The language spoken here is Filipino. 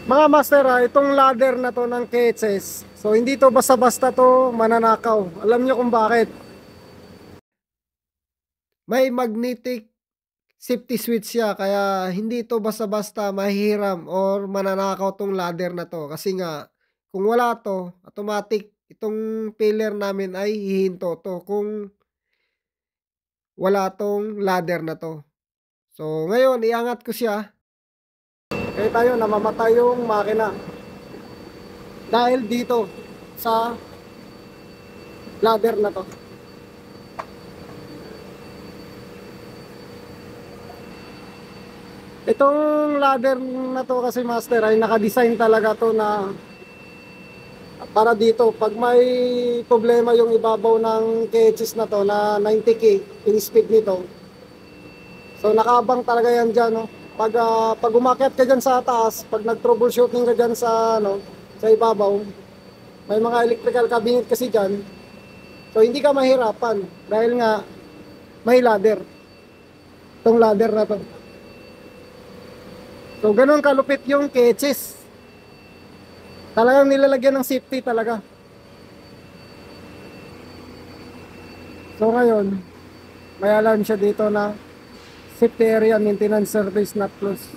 Mga master, itong ladder na to ng KHS, so hindi to basta-basta to mananakaw. Alam nyo kung bakit? May magnetic safety switch siya, kaya hindi to basta-basta mahihiram or mananakaw tong ladder na to. Kasi nga, kung wala to, automatic itong pillar namin ay hihinto to kung wala tong ladder na to. So ngayon, iangat ko siya. Kaya tayo, namamatay yung makina. Dahil dito sa ladder na to. Itong ladder na to kasi master ay nakadesign talaga to na para dito. Pag may problema yung ibabaw ng KHS na to na 90k yung speed nito. So nakaabang talaga yan dyan, no? Pag umakyat ka dyan sa taas, pag nag-troubleshooting ka dyan sa, sa ibabaw, may mga electrical cabinet kasi dyan. So hindi ka mahirapan dahil nga may ladder. Itong ladder na to. So ganun kalupit yung KHS. Talagang nilalagyan ng safety talaga. So ngayon, may alarm siya dito na safety area maintenance service not closed.